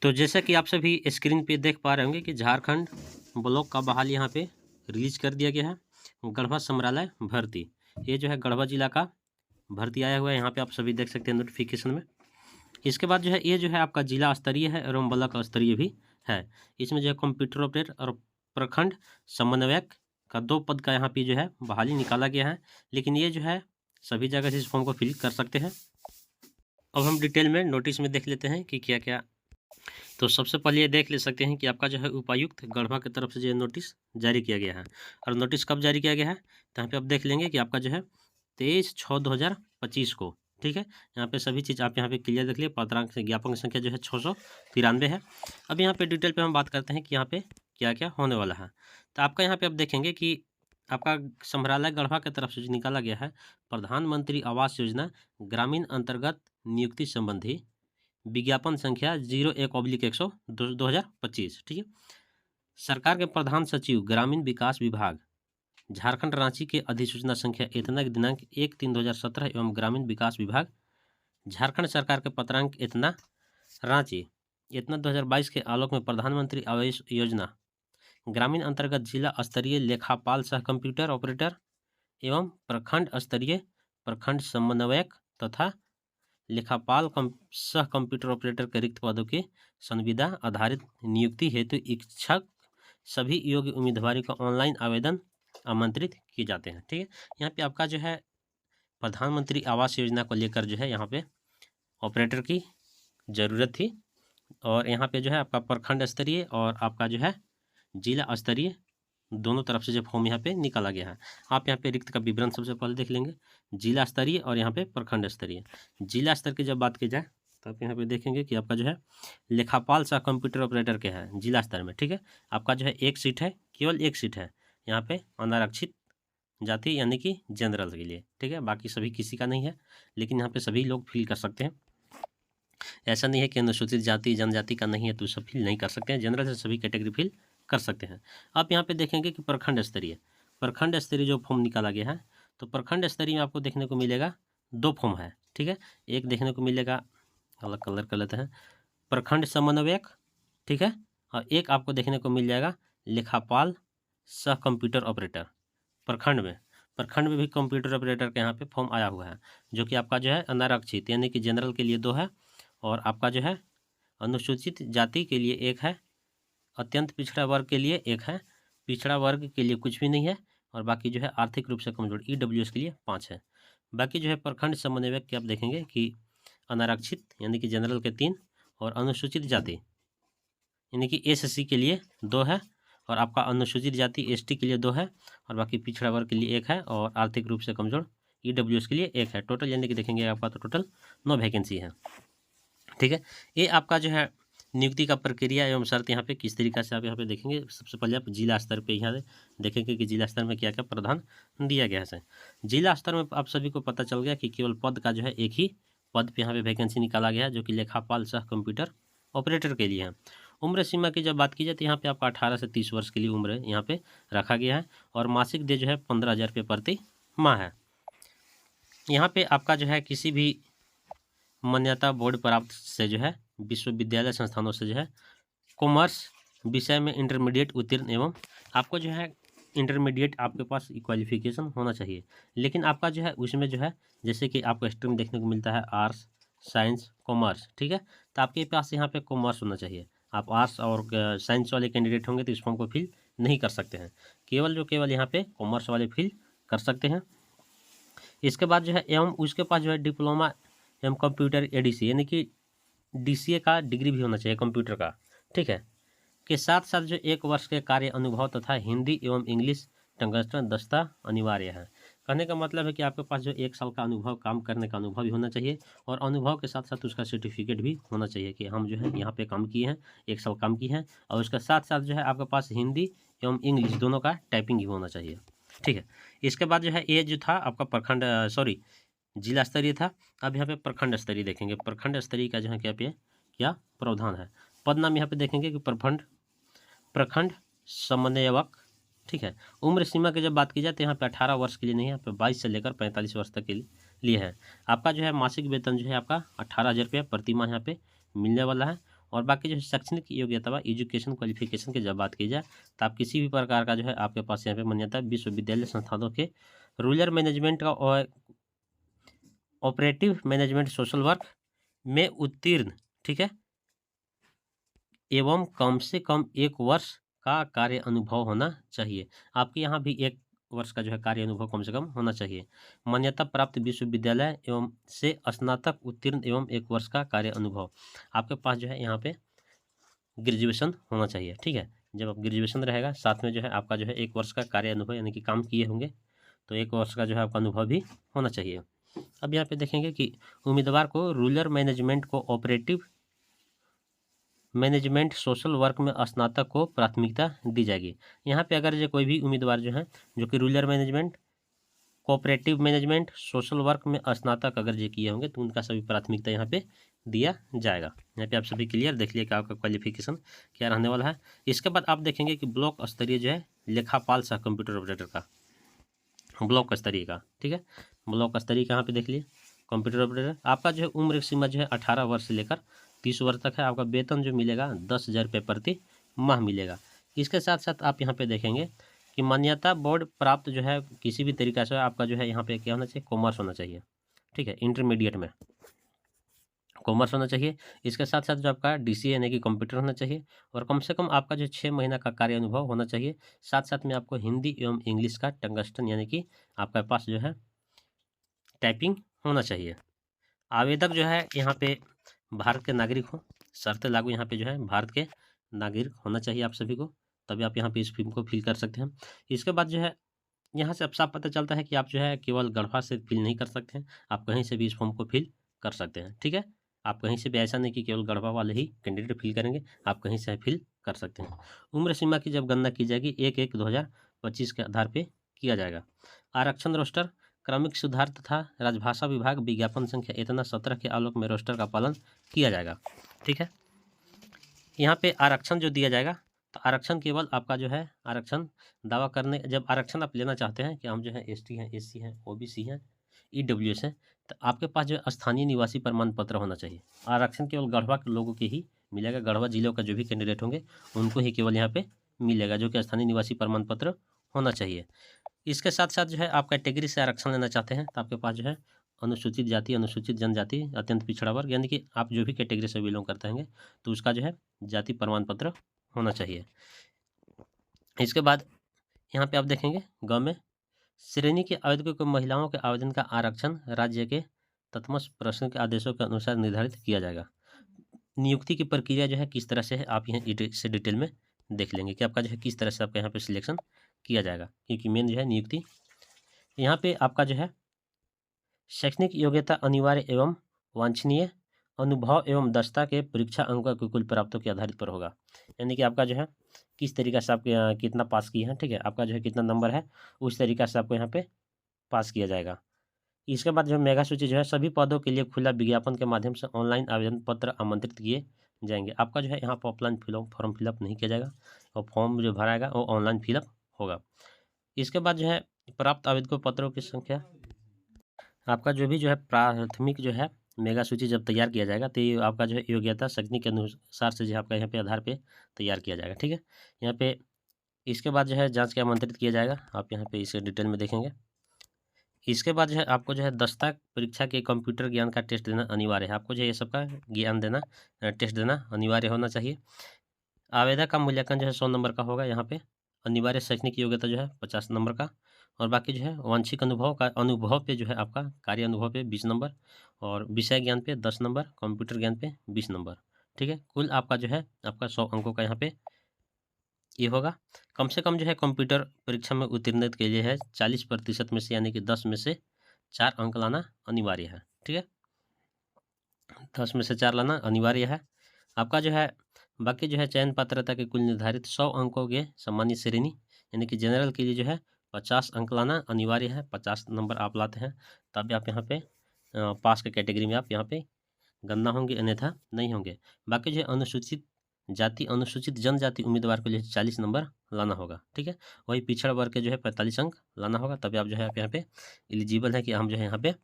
तो जैसा कि आप सभी स्क्रीन पे देख पा रहे होंगे कि झारखंड ब्लॉक का बहाली यहाँ पे रिलीज कर दिया गया है। गढ़वा समरालय भर्ती, ये जो है गढ़वा जिला का भर्ती आया हुआ है, यहाँ पे आप सभी देख सकते हैं नोटिफिकेशन में। इसके बाद जो है ये जो है आपका जिला स्तरीय है एवं ब्लॉक स्तरीय भी है। इसमें जो है कंप्यूटर ऑपरेटर और प्रखंड समन्वयक का 2 पद का यहाँ पे जो है बहाली निकाला गया है, लेकिन ये जो है सभी जगह से इस फॉर्म को फिल कर सकते हैं। अब हम डिटेल में नोटिस में देख लेते हैं कि क्या क्या। तो सबसे पहले ये देख ले सकते हैं कि आपका जो है उपायुक्त गढ़वा की तरफ से जो नोटिस जारी किया गया है। और नोटिस कब जारी किया गया है, तो यहाँ पे आप देख लेंगे कि आपका जो है 23/6/2025 को, ठीक है। यहाँ पे सभी चीज़ आप यहाँ पे क्लियर देख लिए। पत्रांक से ज्ञापन संख्या जो है 693 है। अब यहाँ पे डिटेल पे हम बात करते हैं कि यहाँ पे क्या क्या होने वाला है। तो आपका यहाँ पे आप देखेंगे कि आपका समरालय गढ़वा की तरफ से जो निकाला गया है प्रधानमंत्री आवास योजना ग्रामीण अंतर्गत नियुक्ति संबंधी विज्ञापन संख्या 01/100 2025, ठीक है। सरकार के प्रधान सचिव ग्रामीण विकास विभाग झारखंड रांची के अधिसूचना संख्या इतना दिनांक 1/3/2017 एवं ग्रामीण विकास विभाग झारखंड सरकार के पत्रांक इतना रांची इतना 2022 के आलोक में प्रधानमंत्री आवास योजना ग्रामीण अंतर्गत जिला स्तरीय लेखापाल सह कंप्यूटर ऑपरेटर एवं प्रखंड स्तरीय प्रखंड समन्वयक तथा लेखापाल सह कंप्यूटर ऑपरेटर के रिक्त पदों की संविदा आधारित नियुक्ति हेतु इच्छुक सभी योग्य उम्मीदवारों का ऑनलाइन आवेदन आमंत्रित किए जाते हैं, ठीक है। यहाँ पे आपका जो है प्रधानमंत्री आवास योजना को लेकर जो है यहाँ पे ऑपरेटर की ज़रूरत थी, और यहाँ पे जो है आपका प्रखंड स्तरीय और आपका जो है जिला स्तरीय दोनों तरफ से जो फॉर्म यहाँ पे निकाला गया है। आप यहाँ पे रिक्त का विवरण सबसे पहले देख लेंगे, जिला स्तरीय और यहाँ पे प्रखंड स्तरीय। जिला स्तर की जब बात की जाए तो आप यहाँ पे देखेंगे कि आपका जो है लेखापाल सह कंप्यूटर ऑपरेटर के है जिला स्तर में, ठीक है। आपका जो है एक सीट है, केवल एक सीट है यहाँ पे अनारक्षित जाति यानी कि जनरल के लिए, ठीक है। बाकी सभी किसी का नहीं है, लेकिन यहाँ पे सभी लोग फिल कर सकते हैं। ऐसा नहीं है कि अनुसूचित जाति जनजाति का नहीं है तो सब फिल नहीं कर सकते हैं, जनरल से सभी कैटेगरी फिल कर सकते हैं। आप यहाँ पे देखेंगे कि प्रखंड स्तरीय जो फॉर्म निकाला गया है, तो प्रखंड स्तरीय में आपको देखने को मिलेगा 2 फॉर्म है, ठीक है। एक देखने को मिलेगा, अलग कलर कर लेते हैं, प्रखंड समन्वयक, ठीक है, और एक आपको देखने को मिल जाएगा लेखापाल सह कंप्यूटर ऑपरेटर प्रखंड में भी कंप्यूटर ऑपरेटर के यहाँ पे फॉर्म आया हुआ है, जो कि आपका जो है अनारक्षित यानी कि जनरल के लिए 2 है, और आपका जो है अनुसूचित जाति के लिए 1 है, अत्यंत पिछड़ा वर्ग के लिए 1 है, पिछड़ा वर्ग के लिए कुछ भी नहीं है, और बाकी जो है आर्थिक रूप से कमजोर EWS के लिए 5 है। बाकी जो है प्रखंड समन्वयक के आप देखेंगे कि अनारक्षित यानी कि जनरल के 3 और अनुसूचित जाति यानी कि SC के लिए 2 है, और आपका अनुसूचित जाति ST के लिए 2 है, और बाकी पिछड़ा वर्ग के लिए 1 है, और आर्थिक रूप से कमजोर EWS के लिए 1 है। टोटल यानी कि देखेंगे आपका तो टोटल 9 वैकेंसी है, ठीक है। ये आपका जो है नियुक्ति का प्रक्रिया एवं शर्त यहाँ पे किस तरीका से आप यहाँ पे देखेंगे। सबसे पहले आप जिला स्तर पे यहाँ देखेंगे कि जिला स्तर में क्या क्या प्रावधान दिया गया है। जिला स्तर में आप सभी को पता चल गया कि केवल पद का जो है एक ही पद पे यहाँ पे वैकेंसी निकाला गया है, जो कि लेखापाल सह कंप्यूटर ऑपरेटर के लिए है। उम्र सीमा की जब बात की जाए तो यहाँ पे आपका 18 से 30 वर्ष के लिए उम्र यहाँ पे रखा गया है, और मासिक दे जो है 15,000 रुपये प्रति माह है। यहाँ पे आपका जो है किसी भी मान्यता बोर्ड प्राप्त से जो है विश्वविद्यालय संस्थानों से जो है कॉमर्स विषय में इंटरमीडिएट उत्तीर्ण एवं आपको जो है इंटरमीडिएट आपके पास क्वालिफिकेशन होना चाहिए, लेकिन आपका जो है उसमें जो है जैसे कि आपको स्ट्रीम देखने को मिलता है आर्ट्स साइंस कॉमर्स, ठीक है। तो आपके पास यहाँ पे कॉमर्स होना चाहिए। आप आर्ट्स और साइंस वाले कैंडिडेट होंगे तो इस फॉर्म को फिल नहीं कर सकते हैं, केवल यहाँ पे कॉमर्स वाले फिल कर सकते हैं। इसके बाद जो है एवं उसके पास जो है डिप्लोमा एवं कंप्यूटर ADC यानी कि DCA का डिग्री भी होना चाहिए कंप्यूटर का, ठीक है, के साथ साथ जो 1 वर्ष के कार्य अनुभव तथा हिंदी एवं इंग्लिश टंकस्टन दस्ता अनिवार्य है। कहने का मतलब है कि आपके पास जो 1 साल का अनुभव काम करने का अनुभव भी होना चाहिए, और अनुभव के साथ साथ उसका सर्टिफिकेट भी होना चाहिए कि हम जो है यहाँ पे काम किए हैं, 1 साल काम किए हैं, और उसके साथ साथ जो है आपके पास हिंदी एवं इंग्लिश दोनों का टाइपिंग भी होना चाहिए, ठीक है। इसके बाद जो है ये जो था आपका प्रखंड जिला स्तरीय था। अब यहाँ पे प्रखंड स्तरीय देखेंगे, प्रखंड स्तरीय का जो है क्या प्रावधान है। पद नाम यहाँ पे देखेंगे कि प्रखंड समन्वयक, ठीक है। उम्र सीमा की जब बात की जाए तो यहाँ पे 18 वर्ष के लिए नहीं है, यहाँ पे 22 से लेकर 45 वर्ष तक के लिए है। आपका जो है मासिक वेतन जो है आपका 18,000 रुपये प्रति माह यहाँ पे मिलने वाला है, और बाकी जो है शैक्षणिक योग्यता व एजुकेशन क्वालिफिकेशन की जब बात की जाए तो आप किसी भी प्रकार का जो है आपके पास यहाँ पे मान्यता विश्वविद्यालय संस्थानों के रूरल मैनेजमेंट का और ऑपरेटिव मैनेजमेंट सोशल वर्क में उत्तीर्ण, ठीक है, एवं कम से कम 1 वर्ष का कार्य अनुभव होना चाहिए। आपके यहाँ भी 1 वर्ष का जो है कार्य अनुभव कम से कम होना चाहिए। मान्यता प्राप्त विश्वविद्यालय एवं से स्नातक उत्तीर्ण एवं 1 वर्ष का कार्य अनुभव। आपके पास जो है यहाँ पे ग्रेजुएशन होना चाहिए, ठीक है। जब आप ग्रेजुएशन रहेगा साथ में जो है आपका जो है 1 वर्ष का कार्य अनुभव यानी कि काम किए होंगे, तो 1 वर्ष का जो है आपका अनुभव भी होना चाहिए। अब यहाँ पे देखेंगे कि उम्मीदवार को rural management co operative management social work में स्नातक को प्राथमिकता दी जाएगी। यहाँ पे अगर जो कोई भी उम्मीदवार जो है जो कि rural management, cooperative management, social work में स्नातक अगर जो किए होंगे तो उनका सभी प्राथमिकता यहाँ पे दिया जाएगा। यहाँ पे आप सभी क्लियर देख लिए कि आपका क्वालिफिकेशन क्या रहने वाला है। इसके बाद आप देखेंगे कि ब्लॉक स्तरीय जो है लेखापाल सह कंप्यूटर ऑपरेटर का, ब्लॉक स्तरीय का, ठीक है, ब्लॉक स्तरीय का यहाँ पे देख लिए कंप्यूटर ऑपरेटर। आपका जो है उम्र सीमा जो है 18 वर्ष से लेकर 30 वर्ष तक है। आपका वेतन जो मिलेगा 10,000 रुपये प्रति माह मिलेगा। इसके साथ साथ आप यहाँ पे देखेंगे कि मान्यता बोर्ड प्राप्त जो है किसी भी तरीका से आपका जो है यहाँ पे क्या होना चाहिए, कॉमर्स होना चाहिए, ठीक है, इंटरमीडिएट में कॉमर्स होना चाहिए। इसके साथ साथ जो आपका DCA यानी कि कंप्यूटर होना चाहिए और कम से कम आपका जो 6 महीना का कार्य अनुभव होना चाहिए। साथ साथ में आपको हिंदी एवं इंग्लिश का टंगस्टन यानी कि आपके पास जो है टाइपिंग होना चाहिए। आवेदक जो है यहाँ पे भारत के नागरिक हो, शर्त लागू यहाँ पे जो है भारत के नागरिक होना चाहिए आप सभी को, तभी आप यहाँ पे इस फॉर्म को फिल कर सकते हैं। इसके बाद जो है यहाँ से अब साफ पता चलता है कि आप जो है केवल गढ़वा से फिल नहीं कर सकते हैं, आप कहीं से भी इस फॉर्म को फिल कर सकते हैं, ठीक है। आप कहीं से भी, ऐसा नहीं कि केवल गढ़वा वाले ही कैंडिडेट फिल करेंगे, आप कहीं से फिल कर सकते हैं। उम्र सीमा की जब गणना की जाएगी 1/1/2025 के आधार पर किया जाएगा। आरक्षण रोस्टर क्रमिक सुधार तथा राजभाषा विभाग विज्ञापन संख्या इतना 17 के आलोक में रोस्टर का पालन किया जाएगा, ठीक है। यहाँ पे आरक्षण जो दिया जाएगा तो आरक्षण केवल आपका जो है आरक्षण दावा करने, जब आरक्षण आप लेना चाहते हैं कि हम जो है ST हैं, SC हैं, OBC हैं, EWS हैं, तो आपके पास जो है स्थानीय निवासी प्रमाण पत्र होना चाहिए। आरक्षण केवल गढ़वा के लोगों के ही मिलेगा, गढ़वा जिलों का जो भी कैंडिडेट होंगे उनको ही केवल यहाँ पे मिलेगा, जो कि स्थानीय निवासी प्रमाण पत्र होना चाहिए। इसके साथ साथ जो है आप कैटेगरी से आरक्षण लेना चाहते हैं तो आपके पास जो है अनुसूचित जाति, अनुसूचित जनजाति, अत्यंत पिछड़ा वर्ग, यानी कि आप जो भी कैटेगरी से बिलोंग करते हैं तो उसका जो है जाति प्रमाण पत्र होना चाहिए। इसके बाद यहाँ पे आप देखेंगे गाँव में श्रेणी के आवेदकों को महिलाओं के आवेदन का आरक्षण राज्य के तत्मस्त प्रश्न के आदेशों के अनुसार निर्धारित किया जाएगा। नियुक्ति की प्रक्रिया जो है किस तरह से है आप यहाँ से डिटेल में देख लेंगे कि आपका जो है किस तरह से आपका यहाँ पे सिलेक्शन किया जाएगा, क्योंकि मेन जो है नियुक्ति यहाँ पे आपका जो है शैक्षणिक योग्यता अनिवार्य एवं वांछनीय अनुभव एवं दक्षता के परीक्षा अंकों के कुल प्राप्तों के आधारित पर होगा। यानी कि आपका जो है किस तरीका से आप कितना पास किए हैं, ठीक है, आपका जो है कितना नंबर है उस तरीका से आपको यहाँ पे पास किया जाएगा। इसके बाद जो मेगा सूची जो है सभी पदों के लिए खुला विज्ञापन के माध्यम से ऑनलाइन आवेदन पत्र आमंत्रित किए जाएंगे। आपका जो है यहाँ पर ऑफलाइन फॉर्म फिलअप नहीं किया जाएगा और फॉर्म जो भराएगा वो ऑनलाइन फिलअप होगा। इसके बाद जो है प्राप्त आवेदकों पत्रों की संख्या, आपका जो भी जो है प्राथमिक जो है मेगा सूची जब तैयार किया जाएगा तो ये आपका जो है योग्यता शैक्षणिक के अनुसार से जो आपका यहाँ पे आधार पे तैयार किया जाएगा, ठीक है। यहाँ पे इसके बाद जो है जांच के आमंत्रित किया जाएगा, आप यहाँ पे इसे डिटेल में देखेंगे। इसके बाद जो है आपको जो है दस्ता परीक्षा के कंप्यूटर ज्ञान का टेस्ट देना अनिवार्य है। आपको जो है ये सबका ज्ञान देना, टेस्ट देना अनिवार्य होना चाहिए। आवेदक का मूल्यांकन जो है 100 नंबर का होगा। यहाँ पे अनिवार्य शैक्षणिक योग्यता जो है 50 नंबर का, और बाकी जो है वांछिक अनुभव पे जो है आपका कार्य अनुभव पे 20 नंबर, और विषय ज्ञान पे 10 नंबर, कंप्यूटर ज्ञान पे 20 नंबर, ठीक है। कुल आपका जो है आपका 100 अंकों का यहाँ पे ये होगा। कम से कम जो है कंप्यूटर परीक्षा में उत्तीर्ण के लिए है 40% में से, यानी कि 10 में से 4 अंक लाना अनिवार्य है, ठीक है, 10 में से 4 लाना अनिवार्य है। आपका जो है बाकी जो है चयन पात्रता के कुल निर्धारित 100 अंकों के सामान्य श्रेणी यानी कि जनरल के लिए जो है 50 अंक लाना अनिवार्य है। 50 नंबर आप लाते हैं तब आप यहाँ पे पास के कैटेगरी में आप यहाँ पे गणना होंगे, अन्यथा नहीं होंगे। बाकी जो है अनुसूचित जाति, अनुसूचित जनजाति उम्मीदवार को जो है 40 नंबर लाना होगा, ठीक है। वही पिछड़ा वर्ग के जो है 45 अंक लाना होगा, तभी आप जो है आप यहाँ पे एलिजिबल है कि हम जो है यहाँ पे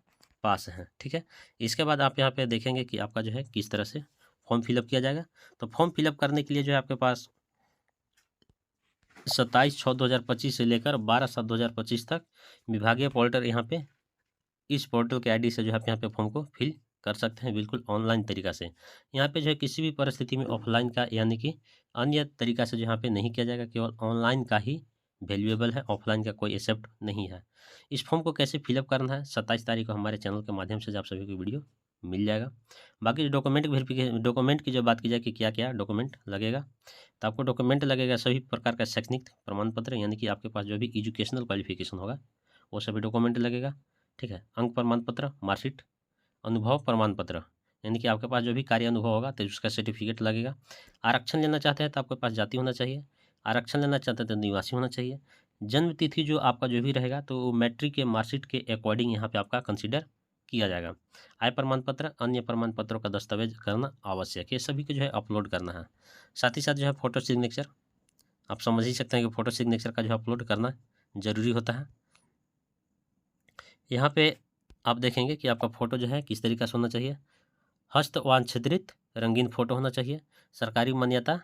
पास हैं, ठीक है। इसके बाद आप यहाँ पे देखेंगे कि आपका जो है किस तरह से फॉर्म फिलअप किया जाएगा। तो फॉर्म फिलअप करने के लिए जो है आपके पास 27/6/2025 से लेकर 12/7/2025 तक विभागीय पोर्टल यहाँ पे, इस पोर्टल के आईडी से जो है आप यहाँ पे फॉर्म को फिल कर सकते हैं बिल्कुल ऑनलाइन तरीका से। यहाँ पे जो है किसी भी परिस्थिति में ऑफलाइन का यानी कि अन्य तरीका से जो यहाँ पे नहीं किया जाएगा, केवल ऑनलाइन का ही वैल्यूएबल है, ऑफलाइन का कोई एक्सेप्ट नहीं है। इस फॉर्म को कैसे फिलअप करना है 27 तारीख को हमारे चैनल के माध्यम से आप सभी को वीडियो मिल जाएगा। बाकी जो डॉक्यूमेंट की जो बात की जाए कि क्या क्या डॉक्यूमेंट लगेगा, तो आपको डॉक्यूमेंट लगेगा सभी प्रकार का शैक्षणिक प्रमाण पत्र, यानी कि आपके पास जो भी एजुकेशनल क्वालिफिकेशन होगा वो सभी डॉक्यूमेंट लगेगा। ठीक है, अंक प्रमाण पत्र, मार्कशीट, अनुभव प्रमाण पत्र, यानी कि आपके पास जो भी कार्य अनुभव होगा तो उसका सर्टिफिकेट लगेगा। आरक्षण लेना चाहते हैं तो आपके पास जाति होना चाहिए, आरक्षण लेना चाहते हैं तो निवासी होना चाहिए। जन्म तिथि जो आपका जो भी रहेगा तो मैट्रिक के मार्कशीट के अकॉर्डिंग यहाँ पे आपका कंसीडर किया जाएगा। आय प्रमाण पत्र, अन्य प्रमाण पत्रों का दस्तावेज करना आवश्यक है, सभी को जो है अपलोड करना है। साथ ही साथ जो है फोटो सिग्नेचर, आप समझ ही सकते हैं कि फोटो सिग्नेचर का जो है अपलोड करना जरूरी होता है। यहाँ पे आप देखेंगे कि आपका फ़ोटो जो है किस तरीक़े से होना चाहिए। हस्तवांछिद्रित रंगीन फ़ोटो होना चाहिए। सरकारी मान्यता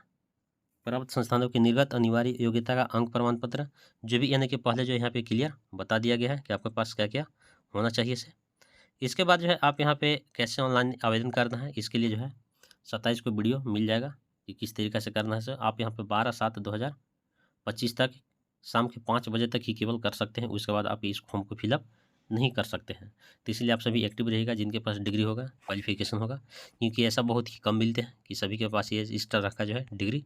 प्राप्त संस्थानों की निर्गत अनिवार्य योग्यता का अंक प्रमाण पत्र, जो भी यानी कि पहले जो यहाँ पे क्लियर बता दिया गया है कि आपके पास क्या क्या होना चाहिए से। इसके बाद जो है आप यहाँ पे कैसे ऑनलाइन आवेदन करना है, इसके लिए जो है 27 को वीडियो मिल जाएगा कि किस तरीक़े से करना है सर। आप यहाँ पे 12/7/2025 तक शाम के 5 बजे तक ही केवल कर सकते हैं, उसके बाद आप इस फॉर्म को फिलअप नहीं कर सकते हैं। तो इसलिए आप सभी एक्टिव रहिएगा जिनके पास डिग्री होगा, क्वालिफिकेशन होगा, क्योंकि ऐसा बहुत ही कम मिलते हैं कि सभी के पास ये इस तरह का जो है डिग्री